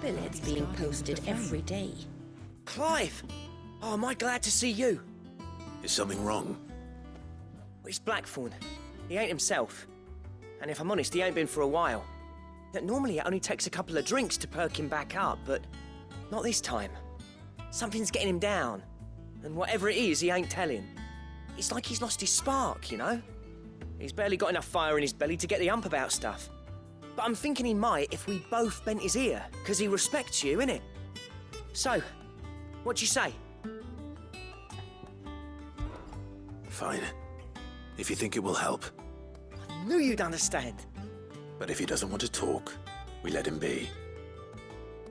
billets being posted every day. Clive! Oh, am I glad to see you? Is something wrong? It's Blackthorn. He ain't himself. And if I'm honest, he ain't been for a while. Normally it only takes a couple of drinks to perk him back up, but not this time. Something's getting him down. And whatever it is, he ain't telling. It's like he's lost his spark, you know? He's barely got enough fire in his belly to get the ump about stuff. But I'm thinking he might if we both bent his ear, because he respects you, innit? So, what do you say? Fine. If you think it will help. I knew you'd understand. But if he doesn't want to talk, we let him be.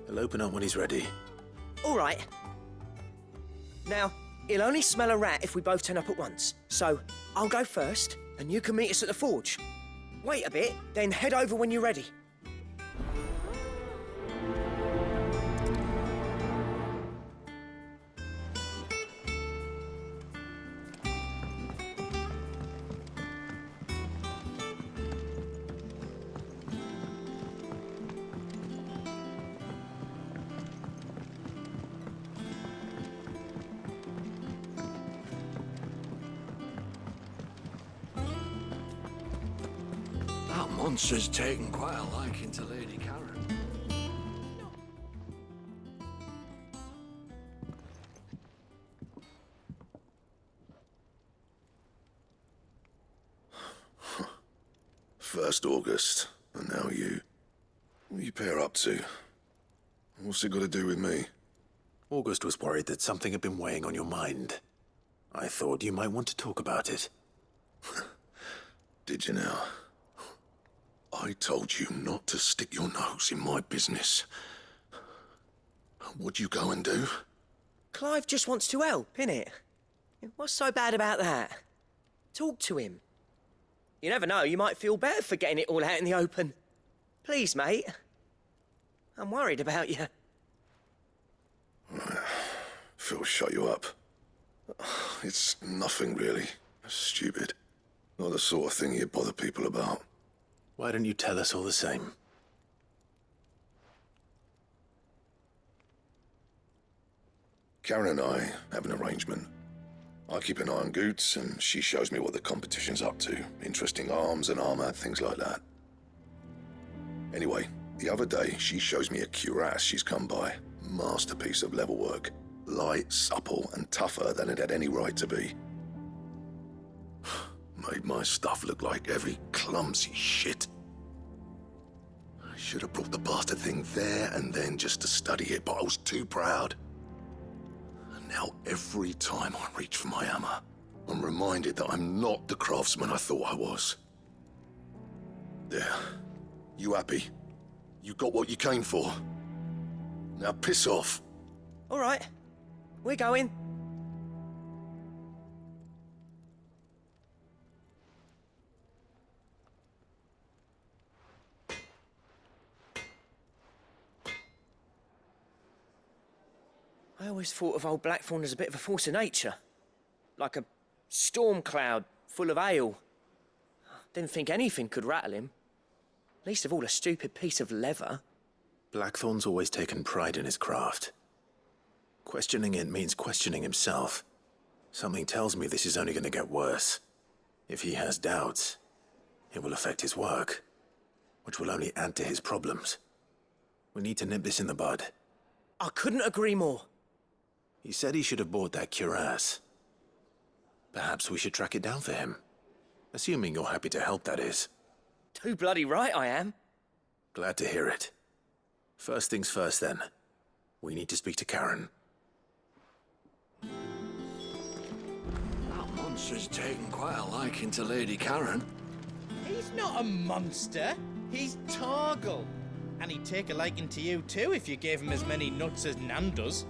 He'll open up when he's ready. All right. Now, he'll only smell a rat if we both turn up at once. So, I'll go first, and you can meet us at the forge. Wait a bit, then head over when you're ready. That monster's taken quite a liking to Lady Karen. First August, and now you. What you pair up to? What's it got to do with me? August was worried that something had been weighing on your mind. I thought you might want to talk about it. Did you now? I told you not to stick your nose in my business. What'd you go and do? Clive just wants to help, innit? What's so bad about that? Talk to him. You never know, you might feel better for getting it all out in the open. Please, mate. I'm worried about you. Phil shut you up. It's nothing really. Stupid. Not the sort of thing you bother people about. Why don't you tell us all the same? Karen and I have an arrangement. I keep an eye on Goots, and she shows me what the competition's up to. Interesting arms and armor, things like that. Anyway, the other day, she shows me a cuirass she's come by. Masterpiece of level work. Light, supple, and tougher than it had any right to be. Made my stuff look like every clumsy shit. I should have brought the bastard thing there and then just to study it, but I was too proud. And now every time I reach for my hammer, I'm reminded that I'm not the craftsman I thought I was. There. You happy? You got what you came for. Now piss off. All right, we're going. I always thought of old Blackthorn as a bit of a force of nature. Like a storm cloud full of hail. Didn't think anything could rattle him. Least of all a stupid piece of leather. Blackthorn's always taken pride in his craft. Questioning it means questioning himself. Something tells me this is only going to get worse. If he has doubts, it will affect his work, which will only add to his problems. We need to nip this in the bud. I couldn't agree more. He said he should have bought that cuirass. Perhaps we should track it down for him. Assuming you're happy to help, that is. Too bloody right I am. Glad to hear it. First things first, then. We need to speak to Karen. That monster's taken quite a liking to Lady Karen. He's not a monster. He's Torgal. And he'd take a liking to you too if you gave him as many nuts as Nan does.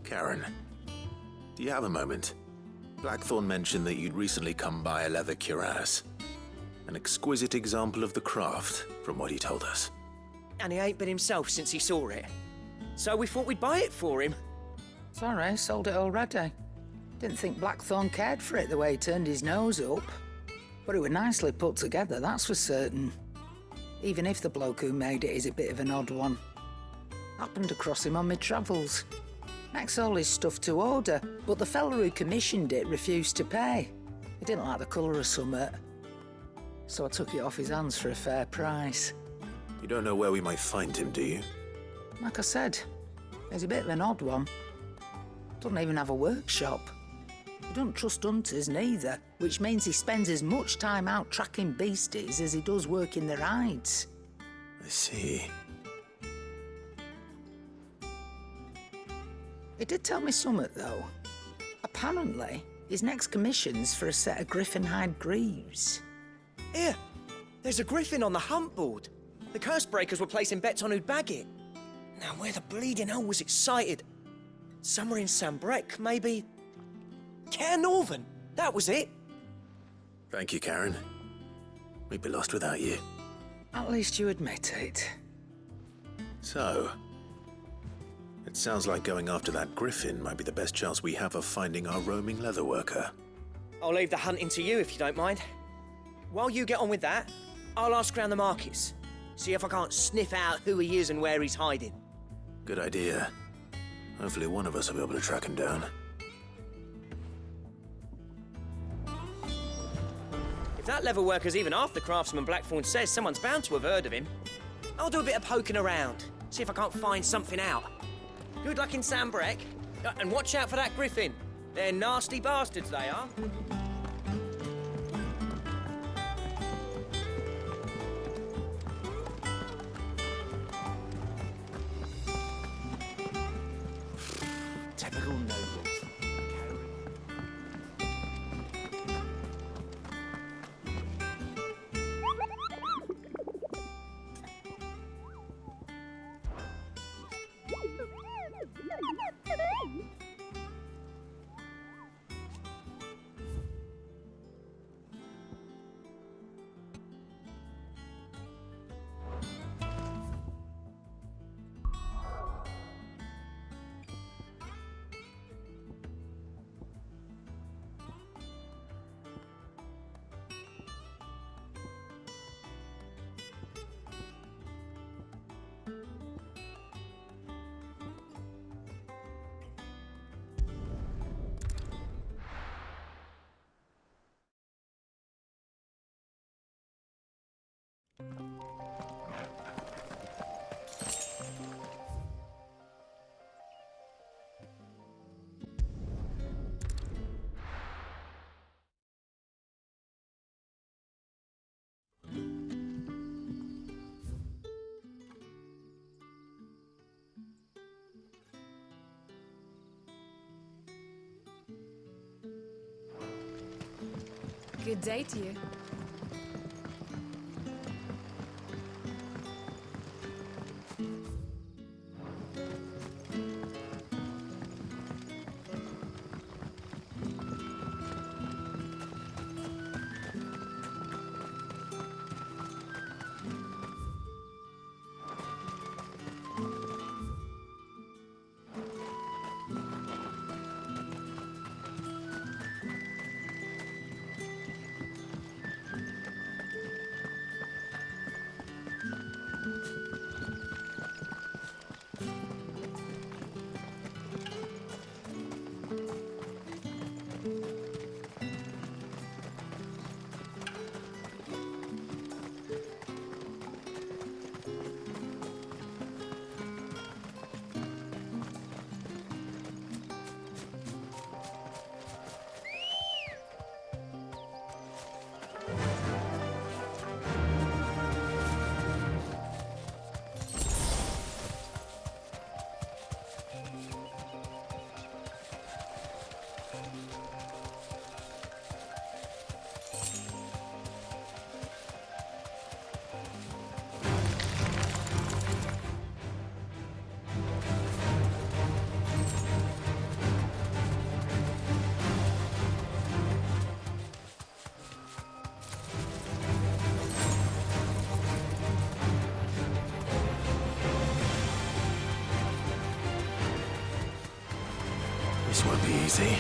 Karen, do you have a moment? Blackthorn mentioned that you'd recently come by a leather cuirass. An exquisite example of the craft, from what he told us. And he ain't been himself since he saw it. So we thought we'd buy it for him. Sorry, sold it already. Didn't think Blackthorn cared for it the way he turned his nose up. But it was nicely put together, that's for certain. even if the bloke who made it is a bit of an odd one. Happened across him on my travels. Makes all his stuff to order, but the fella who commissioned it refused to pay. He didn't like the colour of summit, so I took it off his hands for a fair price. You don't know where we might find him, do you? Like I said, he's a bit of an odd one. Doesn't even have a workshop. He don't trust hunters neither, which means he spends as much time out tracking beasties as he does working the rides. I see. He did tell me something, though. Apparently, his next commission's for a set of griffin hide greaves. Here, there's a griffin on the hunt board. The curse breakers were placing bets on who'd bag it. Now, where the bleeding hell was it sighted? Somewhere in Sambrec, maybe... Care Northern, that was it. Thank you, Karen. We'd be lost without you. At least you admit it. So, it sounds like going after that griffin might be the best chance we have of finding our roaming leatherworker. I'll leave the hunting to you if you don't mind. While you get on with that, I'll ask around the markets. See if I can't sniff out who he is and where he's hiding. Good idea. Hopefully one of us will be able to track him down. If that leatherworker's even half the craftsman Blackthorn says, someone's bound to have heard of him. I'll do a bit of poking around, see if I can't find something out. Good luck in Sambrec, and watch out for that griffin. They're nasty bastards, they are. Typical nobles. Good day to you. This won't be easy.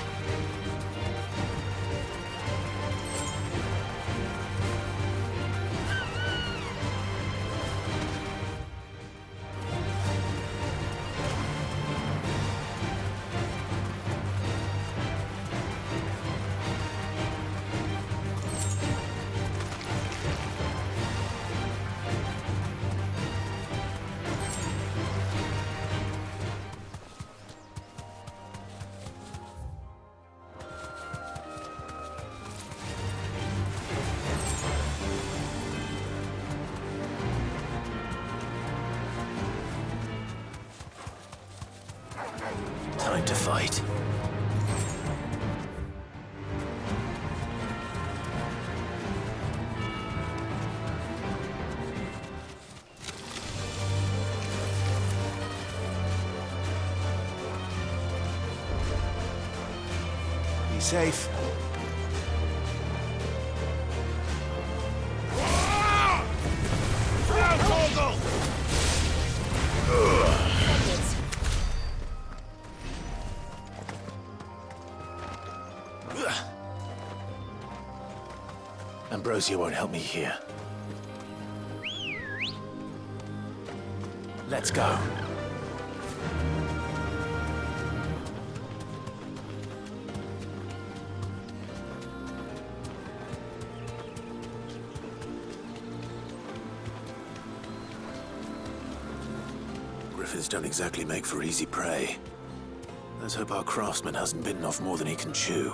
time to fight. Be safe. Ambrosia won't help me here. Let's go. Griffins don't exactly make for easy prey. Let's hope our craftsman hasn't bitten off more than he can chew.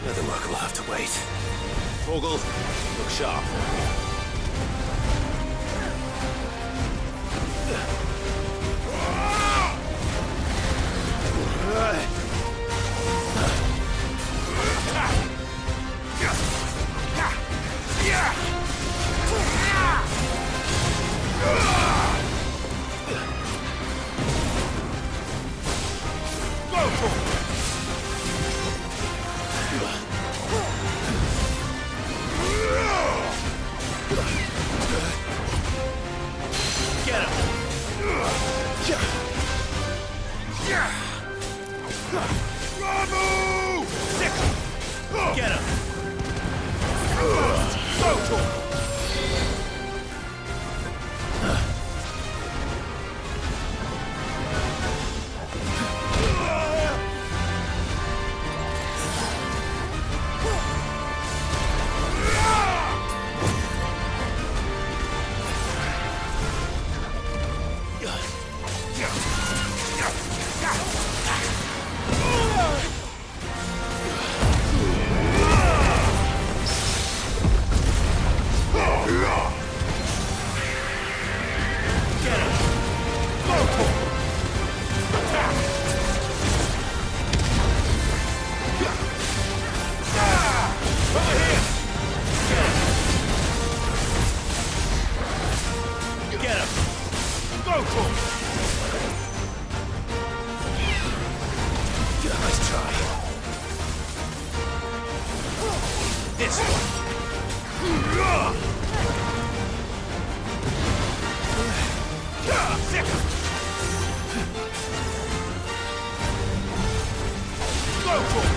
The work will have to wait. Torgal, look sharp. Get him! Nice try. This one. Go for it.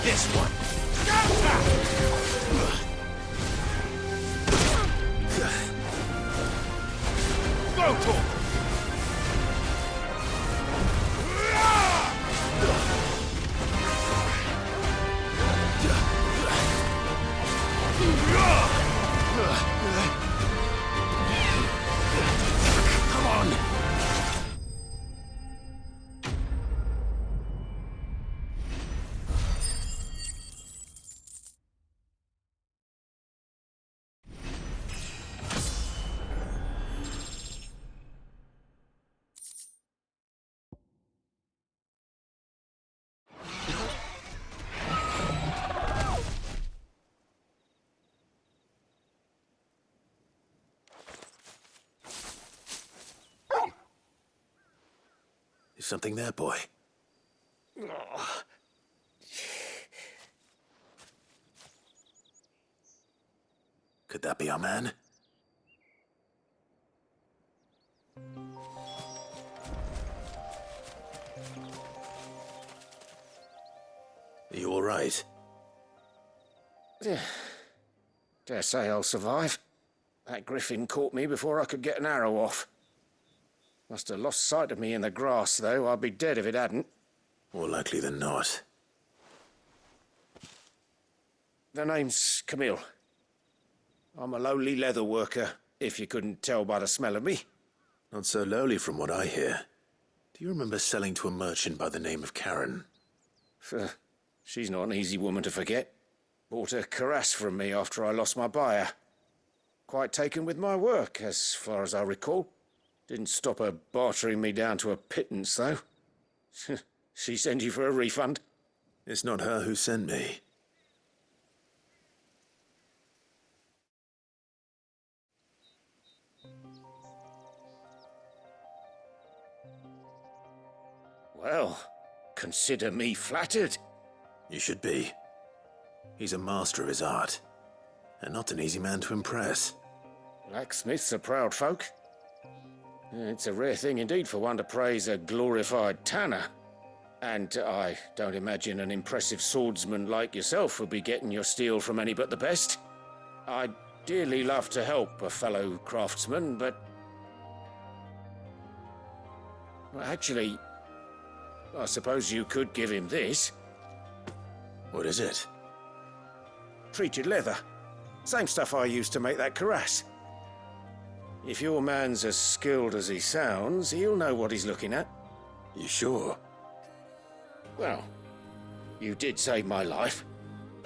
This one. Go to him. Come on. Is something there, boy? Could that be our man? Are you all right? Dare say I'll survive. That griffin caught me before I could get an arrow off. Must have lost sight of me in the grass, though. I'd be dead if it hadn't. More likely than not. The name's Camille. I'm a lowly leather worker, if you couldn't tell by the smell of me. Not so lowly from what I hear. Do you remember selling to a merchant by the name of Karen? She's not an easy woman to forget. Bought a cuirass from me after I lost my buyer. Quite taken with my work, as far as I recall. Didn't stop her bartering me down to a pittance, though. She sent you for a refund? It's not her who sent me. Well, consider me flattered. You should be. He's a master of his art, and not an easy man to impress. Blacksmiths are proud folk. It's a rare thing indeed for one to praise a glorified tanner. And I don't imagine an impressive swordsman like yourself would be getting your steel from any but the best. I'd dearly love to help a fellow craftsman, but... Well, actually, I suppose you could give him this. What is it? Treated leather. Same stuff I used to make that cuirass. If your man's as skilled as he sounds, he'll know what he's looking at. You sure? Well, you did save my life.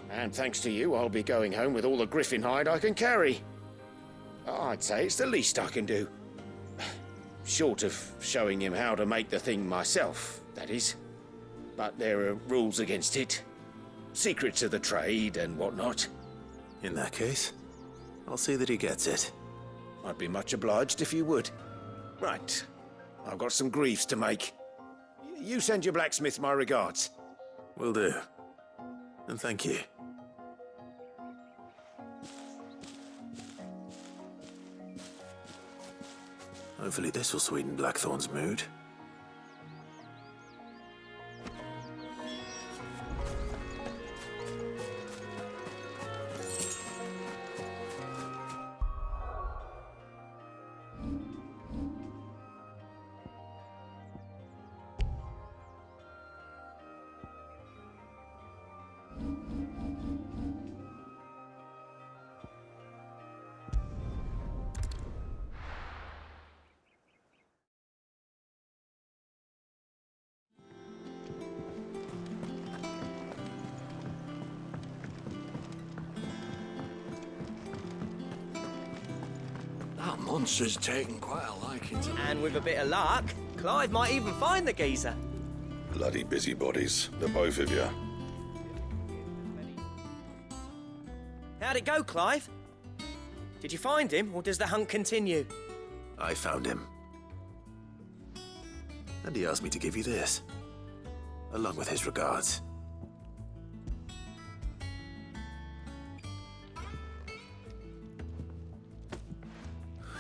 And thanks to you, I'll be going home with all the griffin hide I can carry. I'd say it's the least I can do. Short of showing him how to make the thing myself, that is. But there are rules against it. Secrets of the trade and whatnot. In that case, I'll see that he gets it. I'd be much obliged if you would. Right. I've got some greaves to make. You send your blacksmith my regards. Will do. And thank you. Hopefully this will sweeten Blackthorn's mood. That monster's taken quite a liking to... And with a bit of luck, Clive might even find the geezer. Bloody busybodies, the both of you. How'd it go, Clive? Did you find him, or does the hunt continue? I found him. And he asked me to give you this, along with his regards.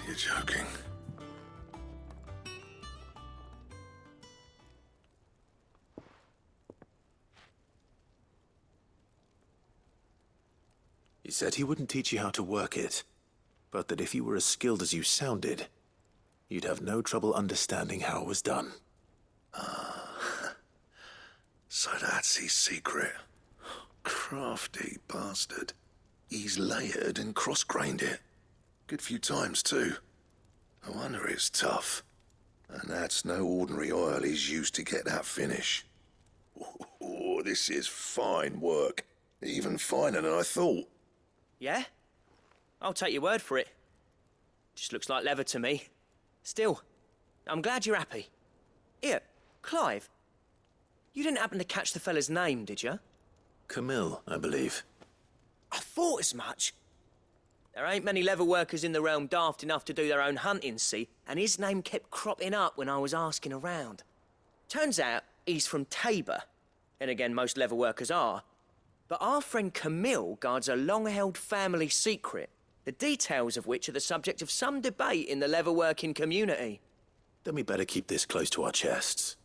You're joking. He said he wouldn't teach you how to work it, but that if you were as skilled as you sounded, you'd have no trouble understanding how it was done. So that's his secret. Crafty bastard. He's layered and cross-grained it. Good few times, too. No wonder it's tough. And that's no ordinary oil he's used to get that finish. Oh, this is fine work. Even finer than I thought. Yeah? I'll take your word for it. Just looks like leather to me. Still, I'm glad you're happy. Here, Clive. You didn't happen to catch the fella's name, did you? Camille, I believe. I thought as much. There ain't many leather workers in the realm daft enough to do their own hunting, see? And his name kept cropping up when I was asking around. Turns out he's from Tabor. And again, most leather workers are. But our friend Camille guards a long-held family secret, the details of which are the subject of some debate in the leatherworking community. Then we better keep this close to our chests.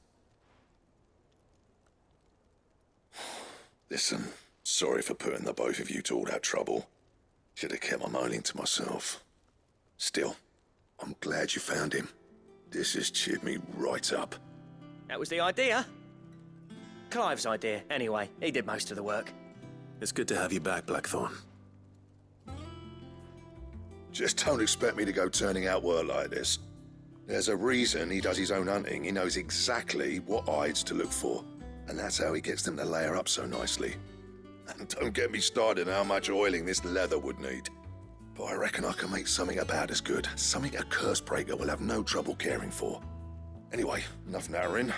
Listen, sorry for putting the both of you to all that trouble. Should have kept my moaning to myself. Still, I'm glad you found him. This has cheered me right up. That was the idea. Clive's idea, anyway. He did most of the work. It's good to have you back, Blackthorn. Just don't expect me to go turning out work like this. There's a reason he does his own hunting. He knows exactly what hides to look for. And that's how he gets them to layer up so nicely. And don't get me started on how much oiling this leather would need. But I reckon I can make something about as good. Something a Cursebreaker will have no trouble caring for. Anyway, enough nattering.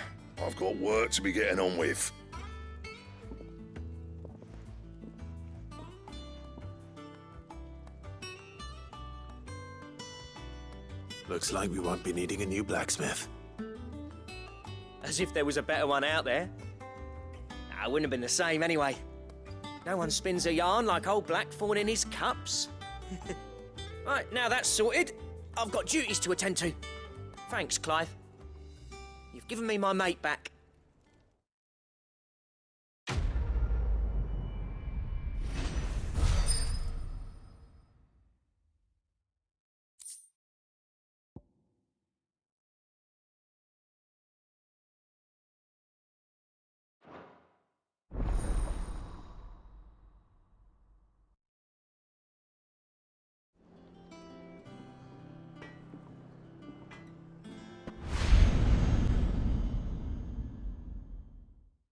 I've got work to be getting on with. Looks like we won't be needing a new blacksmith. As if there was a better one out there. It wouldn't have been the same anyway. No one spins a yarn like old Blackthorn in his cups. Right, now that's sorted, I've got duties to attend to. Thanks, Clive. You've given me my mate back.